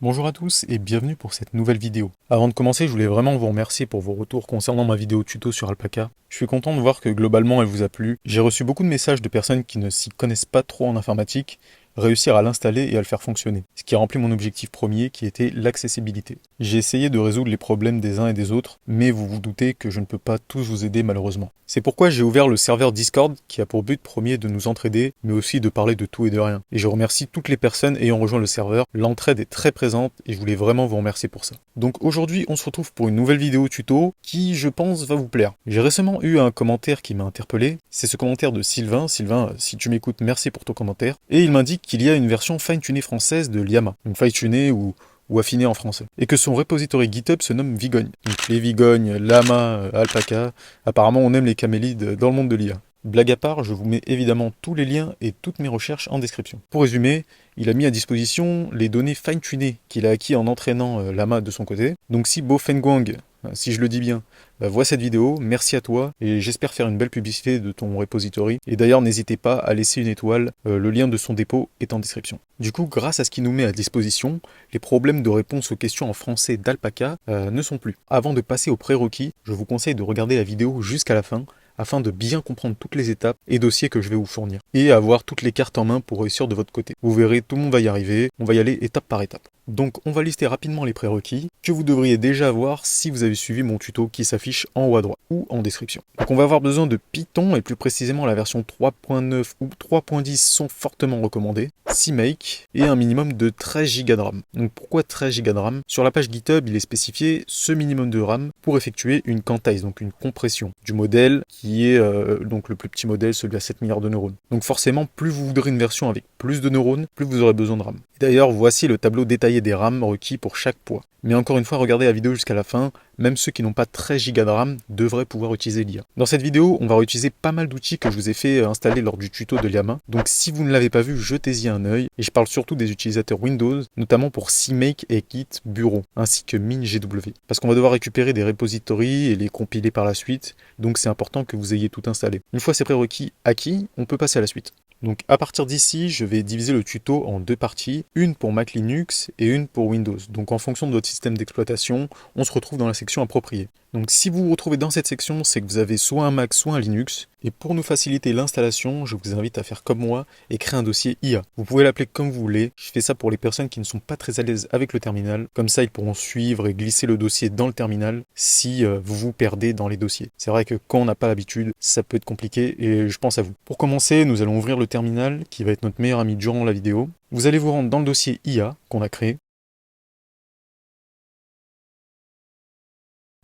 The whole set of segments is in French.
Bonjour à tous et bienvenue pour cette nouvelle vidéo. Avant de commencer, je voulais vraiment vous remercier pour vos retours concernant ma vidéo tuto sur Alpaca. Je suis content de voir que globalement elle vous a plu. J'ai reçu beaucoup de messages de personnes qui ne s'y connaissent pas trop en informatique, réussir à l'installer et à le faire fonctionner, ce qui a rempli mon objectif premier qui était l'accessibilité. J'ai essayé de résoudre les problèmes des uns et des autres, mais vous vous doutez que je ne peux pas tous vous aider malheureusement. C'est pourquoi j'ai ouvert le serveur Discord qui a pour but premier de nous entraider, mais aussi de parler de tout et de rien. Et je remercie toutes les personnes ayant rejoint le serveur, l'entraide est très présente et je voulais vraiment vous remercier pour ça. Donc aujourd'hui on se retrouve pour une nouvelle vidéo tuto qui je pense va vous plaire. J'ai récemment eu un commentaire qui m'a interpellé, c'est ce commentaire de Sylvain. Sylvain, si tu m'écoutes, merci pour ton commentaire. Et il m'indique qu'il y a une version fine-tunée française de Llama, donc fine-tunée ou affiné en français, et que son repository GitHub se nomme Vigogne. Donc les Vigognes, Lama, Alpaca, apparemment on aime les camélides dans le monde de l'IA. Blague à part, je vous mets évidemment tous les liens et toutes mes recherches en description. Pour résumer, il a mis à disposition les données fine-tunées qu'il a acquis en entraînant Lama de son côté. Donc si Bo Fengguang, si je le dis bien, voit cette vidéo, merci à toi et j'espère faire une belle publicité de ton repository. Et d'ailleurs, n'hésitez pas à laisser une étoile, le lien de son dépôt est en description. Du coup, grâce à ce qu'il nous met à disposition, les problèmes de réponse aux questions en français d'Alpaca ne sont plus. Avant de passer aux prérequis, je vous conseille de regarder la vidéo jusqu'à la fin, afin de bien comprendre toutes les étapes et dossiers que je vais vous fournir, et avoir toutes les cartes en main pour réussir de votre côté. Vous verrez, tout le monde va y arriver, on va y aller étape par étape. Donc on va lister rapidement les prérequis que vous devriez déjà avoir si vous avez suivi mon tuto qui s'affiche en haut à droite ou en description. Donc on va avoir besoin de Python et plus précisément la version 3.9 ou 3.10 sont fortement recommandées, CMake et un minimum de 13 Go de RAM. Donc pourquoi 13 Go de RAM? Sur la page GitHub il est spécifié ce minimum de RAM pour effectuer une quantize, donc une compression du modèle qui est donc le plus petit modèle, celui à 7 milliards de neurones. Donc forcément plus vous voudrez une version avec plus de neurones, plus vous aurez besoin de RAM. D'ailleurs voici le tableau détaillé des RAM requis pour chaque poids. Mais encore une fois, regardez la vidéo jusqu'à la fin, même ceux qui n'ont pas 13 Go de RAM devraient pouvoir utiliser l'IA. Dans cette vidéo, on va réutiliser pas mal d'outils que je vous ai fait installer lors du tuto de Llama. Donc si vous ne l'avez pas vu, jetez-y un œil. Et je parle surtout des utilisateurs Windows, notamment pour CMake et Git Bureau, ainsi que MinGW. Parce qu'on va devoir récupérer des repositories et les compiler par la suite, donc c'est important que vous ayez tout installé. Une fois ces prérequis acquis, on peut passer à la suite. Donc à partir d'ici, je vais diviser le tuto en deux parties, une pour Mac Linux et une pour Windows. Donc en fonction de votre système d'exploitation, on se retrouve dans la section appropriée. Donc si vous vous retrouvez dans cette section, c'est que vous avez soit un Mac, soit un Linux. Et pour nous faciliter l'installation, je vous invite à faire comme moi et créer un dossier IA. Vous pouvez l'appeler comme vous voulez. Je fais ça pour les personnes qui ne sont pas très à l'aise avec le terminal. Comme ça, ils pourront suivre et glisser le dossier dans le terminal si vous vous perdez dans les dossiers. C'est vrai que quand on n'a pas l'habitude, ça peut être compliqué et je pense à vous. Pour commencer, nous allons ouvrir le terminal qui va être notre meilleur ami durant la vidéo. Vous allez vous rendre dans le dossier IA qu'on a créé.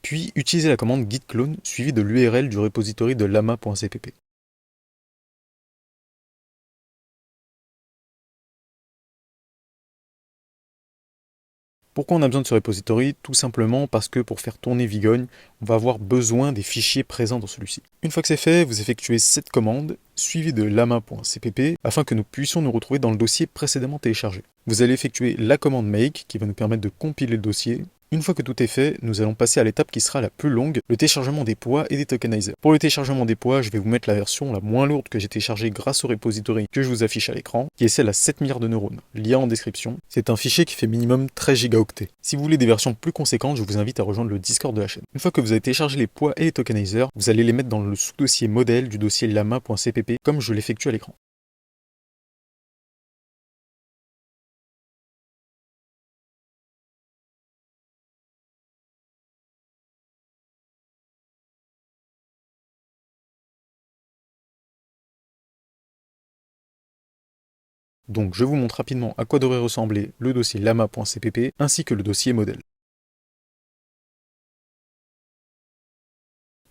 Puis utilisez la commande git clone suivie de l'URL du repository de lama.cpp. Pourquoi on a besoin de ce repository? Tout simplement parce que pour faire tourner Vigogne, on va avoir besoin des fichiers présents dans celui-ci. Une fois que c'est fait, vous effectuez cette commande, suivie de lama.cpp, afin que nous puissions nous retrouver dans le dossier précédemment téléchargé. Vous allez effectuer la commande make, qui va nous permettre de compiler le dossier. Une fois que tout est fait, nous allons passer à l'étape qui sera la plus longue, le téléchargement des poids et des tokenizers. Pour le téléchargement des poids, je vais vous mettre la version la moins lourde que j'ai téléchargée grâce au repository que je vous affiche à l'écran, qui est celle à 7 milliards de neurones. Lien en description. C'est un fichier qui fait minimum 13 gigaoctets. Si vous voulez des versions plus conséquentes, je vous invite à rejoindre le Discord de la chaîne. Une fois que vous avez téléchargé les poids et les tokenizers, vous allez les mettre dans le sous-dossier modèle du dossier lama.cpp comme je l'effectue à l'écran. Donc je vous montre rapidement à quoi devrait ressembler le dossier lama.cpp ainsi que le dossier modèle.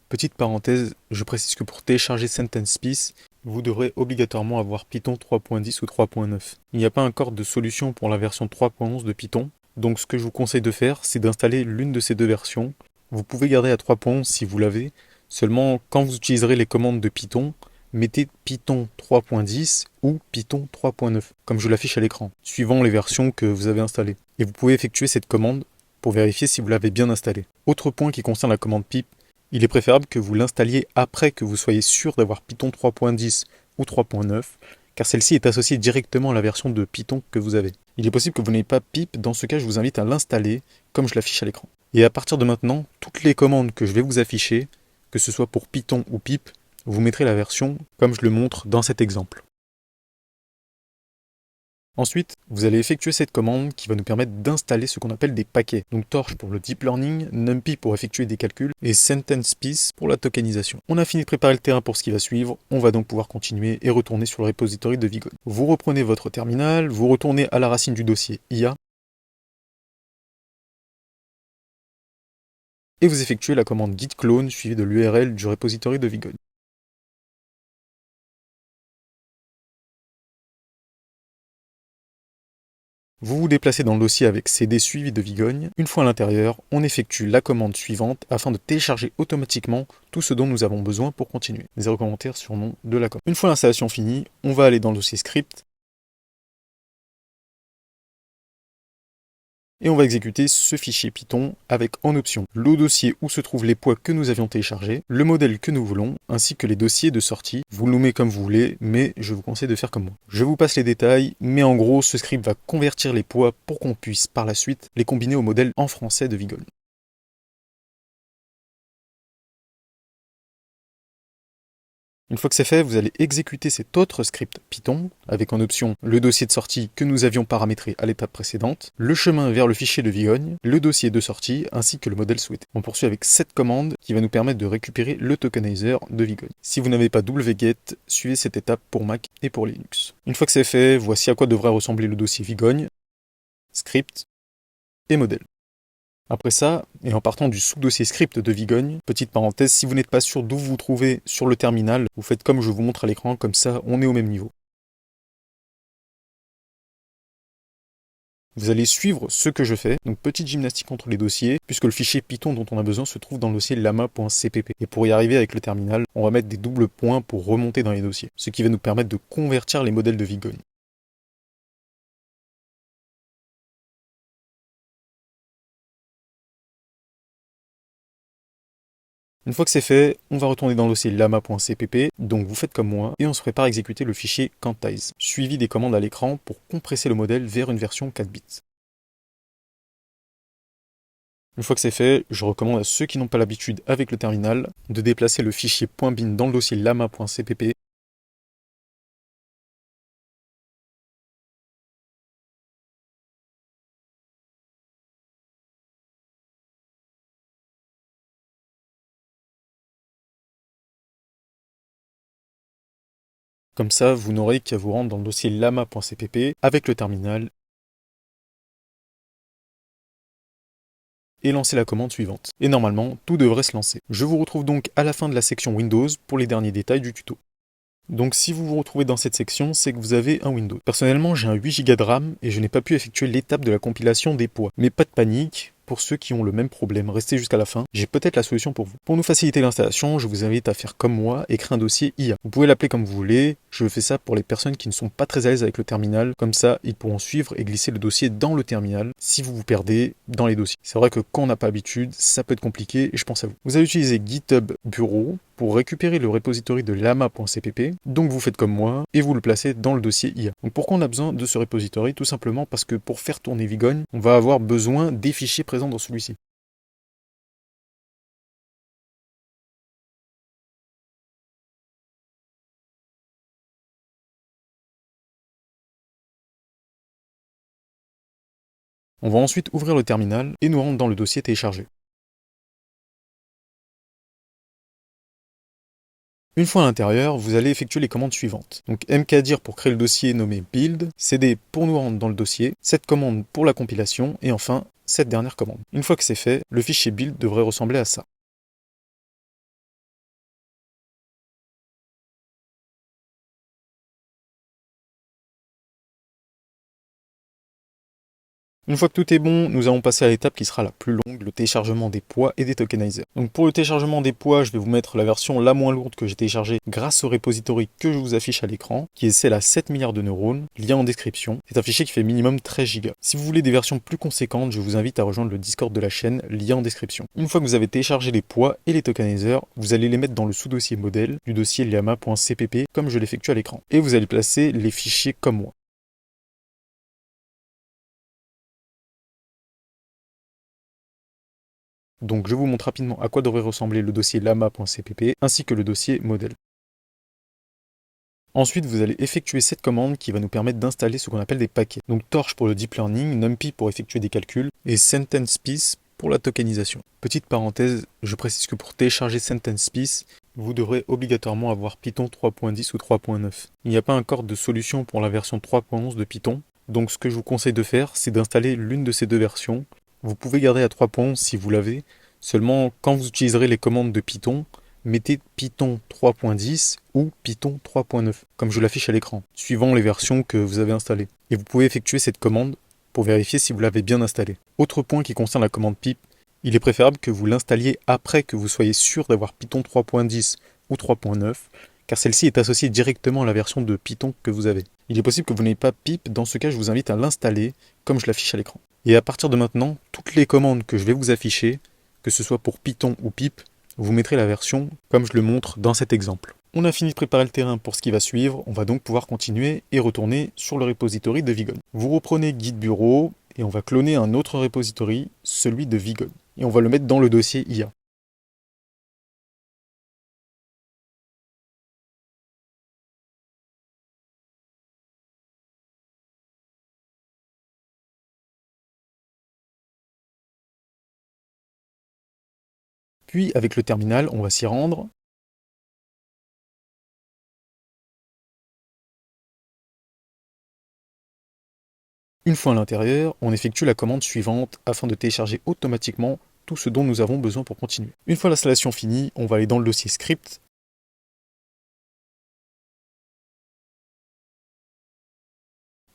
Petite parenthèse, je précise que pour télécharger SentencePiece, vous devrez obligatoirement avoir Python 3.10 ou 3.9. Il n'y a pas encore de solution pour la version 3.11 de Python, donc ce que je vous conseille de faire, c'est d'installer l'une de ces deux versions. Vous pouvez garder la 3.11 si vous l'avez, seulement quand vous utiliserez les commandes de Python, mettez Python 3.10 ou Python 3.9, comme je l'affiche à l'écran, suivant les versions que vous avez installées. Et vous pouvez effectuer cette commande pour vérifier si vous l'avez bien installée. Autre point qui concerne la commande pip, il est préférable que vous l'installiez après que vous soyez sûr d'avoir Python 3.10 ou 3.9, car celle-ci est associée directement à la version de Python que vous avez. Il est possible que vous n'ayez pas pip, dans ce cas je vous invite à l'installer comme je l'affiche à l'écran. Et à partir de maintenant, toutes les commandes que je vais vous afficher, que ce soit pour Python ou pip, vous mettrez la version comme je le montre dans cet exemple. Ensuite, vous allez effectuer cette commande qui va nous permettre d'installer ce qu'on appelle des paquets. Donc Torch pour le deep learning, NumPy pour effectuer des calculs et SentencePiece pour la tokenisation. On a fini de préparer le terrain pour ce qui va suivre, on va donc pouvoir continuer et retourner sur le repository de Vigon. Vous reprenez votre terminal, vous retournez à la racine du dossier IA et vous effectuez la commande git clone suivie de l'URL du repository de Vigon. Vous vous déplacez dans le dossier avec CD suivi de Vigogne. Une fois à l'intérieur, on effectue la commande suivante afin de télécharger automatiquement tout ce dont nous avons besoin pour continuer. 0 commentaire sur nom de la commande. Une fois l'installation finie, on va aller dans le dossier script et on va exécuter ce fichier Python avec en option le dossier où se trouvent les poids que nous avions téléchargés, le modèle que nous voulons, ainsi que les dossiers de sortie. Vous le nommez comme vous voulez, mais je vous conseille de faire comme moi. Je vous passe les détails, mais en gros, ce script va convertir les poids pour qu'on puisse par la suite les combiner au modèle en français de Vigon. Une fois que c'est fait, vous allez exécuter cet autre script Python, avec en option le dossier de sortie que nous avions paramétré à l'étape précédente, le chemin vers le fichier de Vigogne, le dossier de sortie, ainsi que le modèle souhaité. On poursuit avec cette commande qui va nous permettre de récupérer le tokenizer de Vigogne. Si vous n'avez pas wget, suivez cette étape pour Mac et pour Linux. Une fois que c'est fait, voici à quoi devrait ressembler le dossier Vigogne, script et modèle. Après ça, et en partant du sous-dossier script de Vigogne, petite parenthèse, si vous n'êtes pas sûr d'où vous vous trouvez sur le terminal, vous faites comme je vous montre à l'écran, comme ça on est au même niveau. Vous allez suivre ce que je fais, donc petite gymnastique entre les dossiers, puisque le fichier Python dont on a besoin se trouve dans le dossier lama.cpp. Et pour y arriver avec le terminal, on va mettre des doubles points pour remonter dans les dossiers, ce qui va nous permettre de convertir les modèles de Vigogne. Une fois que c'est fait, on va retourner dans le dossier lama.cpp, donc vous faites comme moi, et on se prépare à exécuter le fichier quantize, suivi des commandes à l'écran pour compresser le modèle vers une version 4 bits. Une fois que c'est fait, je recommande à ceux qui n'ont pas l'habitude avec le terminal de déplacer le fichier .bin dans le dossier lama.cpp. Comme ça, vous n'aurez qu'à vous rendre dans le dossier lama.cpp avec le terminal et lancer la commande suivante. Et normalement, tout devrait se lancer. Je vous retrouve donc à la fin de la section Windows pour les derniers détails du tuto. Donc si vous vous retrouvez dans cette section, c'est que vous avez un Windows. Personnellement, j'ai un 8 Go de RAM et je n'ai pas pu effectuer l'étape de la compilation des poids. Mais pas de panique, pour ceux qui ont le même problème, restez jusqu'à la fin, j'ai peut-être la solution pour vous. Pour nous faciliter l'installation, je vous invite à faire comme moi et créer un dossier IA. Vous pouvez l'appeler comme vous voulez, je fais ça pour les personnes qui ne sont pas très à l'aise avec le terminal, comme ça ils pourront suivre et glisser le dossier dans le terminal si vous vous perdez dans les dossiers. C'est vrai que quand on n'a pas l'habitude, ça peut être compliqué et je pense à vous. Vous allez utiliser GitHub Bureau pour récupérer le repository de lama.cpp, donc vous faites comme moi et vous le placez dans le dossier IA. Donc pourquoi on a besoin de ce repository? Tout simplement parce que pour faire tourner Vigogne, on va avoir besoin des fichiers présents dans celui-ci. On va ensuite ouvrir le terminal et nous rendre dans le dossier téléchargé. Une fois à l'intérieur, vous allez effectuer les commandes suivantes. Donc mkdir pour créer le dossier nommé build, cd pour nous rendre dans le dossier, cette commande pour la compilation, et enfin cette dernière commande. Une fois que c'est fait, le fichier build devrait ressembler à ça. Une fois que tout est bon, nous allons passer à l'étape qui sera la plus longue, le téléchargement des poids et des tokenizers. Donc pour le téléchargement des poids, je vais vous mettre la version la moins lourde que j'ai téléchargée grâce au repository que je vous affiche à l'écran, qui est celle à 7 milliards de neurones, lien en description. C'est un fichier qui fait minimum 13 Go. Si vous voulez des versions plus conséquentes, je vous invite à rejoindre le Discord de la chaîne, lien en description. Une fois que vous avez téléchargé les poids et les tokenizers, vous allez les mettre dans le sous-dossier modèle du dossier llama.cpp comme je l'effectue à l'écran. Et vous allez placer les fichiers comme moi. Donc je vous montre rapidement à quoi devrait ressembler le dossier llama.cpp ainsi que le dossier modèle. Ensuite, vous allez effectuer cette commande qui va nous permettre d'installer ce qu'on appelle des paquets. Donc Torch pour le deep learning, NumPy pour effectuer des calculs et SentencePiece pour la tokenisation. Petite parenthèse, je précise que pour télécharger SentencePiece, vous devrez obligatoirement avoir Python 3.10 ou 3.9. Il n'y a pas encore de solution pour la version 3.11 de Python. Donc ce que je vous conseille de faire, c'est d'installer l'une de ces deux versions. Vous pouvez garder à 3.11 si vous l'avez. Seulement, quand vous utiliserez les commandes de Python, mettez Python 3.10 ou Python 3.9, comme je l'affiche à l'écran, suivant les versions que vous avez installées. Et vous pouvez effectuer cette commande pour vérifier si vous l'avez bien installée. Autre point qui concerne la commande pip, il est préférable que vous l'installiez après que vous soyez sûr d'avoir Python 3.10 ou 3.9, car celle-ci est associée directement à la version de Python que vous avez. Il est possible que vous n'ayez pas pip, dans ce cas je vous invite à l'installer comme je l'affiche à l'écran. Et à partir de maintenant, toutes les commandes que je vais vous afficher, que ce soit pour Python ou pip, vous mettrez la version comme je le montre dans cet exemple. On a fini de préparer le terrain pour ce qui va suivre, on va donc pouvoir continuer et retourner sur le repository de Vigon. Vous reprenez guide bureau et on va cloner un autre repository, celui de Vigon. Et on va le mettre dans le dossier IA. Puis avec le terminal, on va s'y rendre. Une fois à l'intérieur, on effectue la commande suivante afin de télécharger automatiquement tout ce dont nous avons besoin pour continuer. Une fois l'installation finie, on va aller dans le dossier script.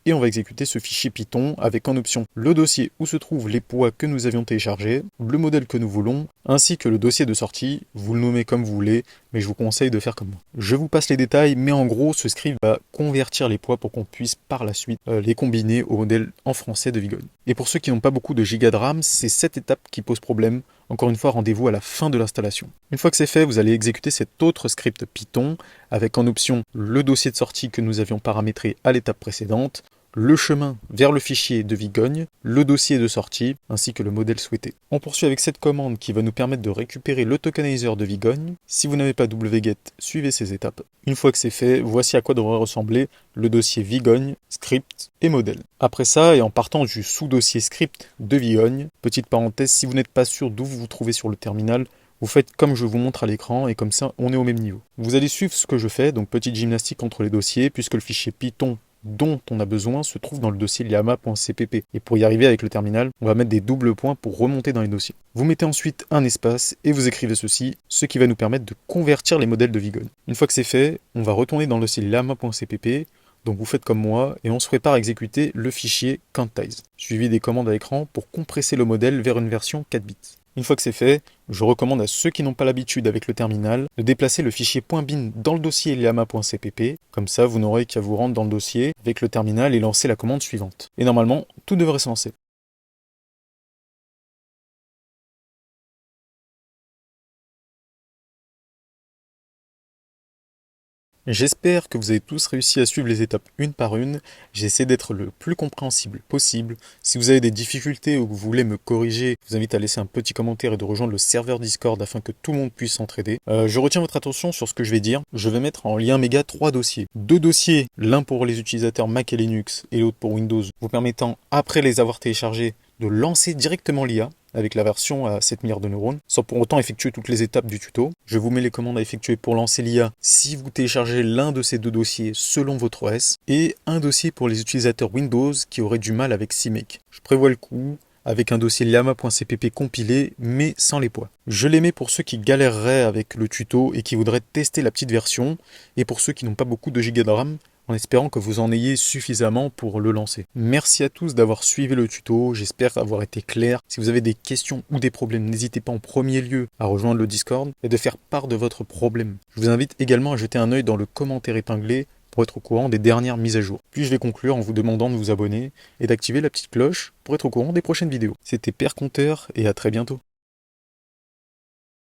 Et on va exécuter ce fichier Python avec en option le dossier où se trouvent les poids que nous avions téléchargés, le modèle que nous voulons, ainsi que le dossier de sortie. Vous le nommez comme vous voulez, mais je vous conseille de faire comme moi. Je vous passe les détails, mais en gros, ce script va convertir les poids pour qu'on puisse par la suite les combiner au modèle en français de Vigon. Et pour ceux qui n'ont pas beaucoup de gigas de RAM, c'est cette étape qui pose problème. Encore une fois, rendez-vous à la fin de l'installation. Une fois que c'est fait, vous allez exécuter cet autre script Python avec en option le dossier de sortie que nous avions paramétré à l'étape précédente, le chemin vers le fichier de Vigogne, le dossier de sortie, ainsi que le modèle souhaité. On poursuit avec cette commande qui va nous permettre de récupérer le tokenizer de Vigogne. Si vous n'avez pas wget, suivez ces étapes. Une fois que c'est fait, voici à quoi devrait ressembler le dossier Vigogne, script et modèle. Après ça, et en partant du sous-dossier script de Vigogne, petite parenthèse, si vous n'êtes pas sûr d'où vous vous trouvez sur le terminal, vous faites comme je vous montre à l'écran et comme ça, on est au même niveau. Vous allez suivre ce que je fais, donc petite gymnastique entre les dossiers, puisque le fichier Python dont on a besoin se trouve dans le dossier llama.cpp. Et pour y arriver avec le terminal, on va mettre des doubles points pour remonter dans les dossiers. Vous mettez ensuite un espace et vous écrivez ceci, ce qui va nous permettre de convertir les modèles de Vigon. Une fois que c'est fait, on va retourner dans le dossier llama.cpp, donc vous faites comme moi et on se prépare à exécuter le fichier quantize, suivi des commandes à l'écran pour compresser le modèle vers une version 4 bits. Une fois que c'est fait, je recommande à ceux qui n'ont pas l'habitude avec le terminal de déplacer le fichier .bin dans le dossier llama.cpp. Comme ça, vous n'aurez qu'à vous rendre dans le dossier avec le terminal et lancer la commande suivante. Et normalement, tout devrait se lancer. J'espère que vous avez tous réussi à suivre les étapes une par une. J'essaie d'être le plus compréhensible possible. Si vous avez des difficultés ou que vous voulez me corriger, je vous invite à laisser un petit commentaire et de rejoindre le serveur Discord afin que tout le monde puisse s'entraider. Je retiens votre attention sur ce que je vais dire. Je vais mettre en lien méga 3 dossiers. 2 dossiers, l'un pour les utilisateurs Mac et Linux et l'autre pour Windows, vous permettant, après les avoir téléchargés, de lancer directement l'IA avec la version à 7 milliards de neurones, sans pour autant effectuer toutes les étapes du tuto. Je vous mets les commandes à effectuer pour lancer l'IA si vous téléchargez l'un de ces deux dossiers selon votre OS, et un dossier pour les utilisateurs Windows qui auraient du mal avec CMake. Je prévois le coup, avec un dossier llama.cpp compilé, mais sans les poids. Je les mets pour ceux qui galéreraient avec le tuto et qui voudraient tester la petite version, et pour ceux qui n'ont pas beaucoup de gigas de RAM, en espérant que vous en ayez suffisamment pour le lancer. Merci à tous d'avoir suivi le tuto, j'espère avoir été clair. Si vous avez des questions ou des problèmes, n'hésitez pas en premier lieu à rejoindre le Discord et de faire part de votre problème. Je vous invite également à jeter un œil dans le commentaire épinglé pour être au courant des dernières mises à jour. Puis je vais conclure en vous demandant de vous abonner et d'activer la petite cloche pour être au courant des prochaines vidéos. C'était Père Compteur et à très bientôt.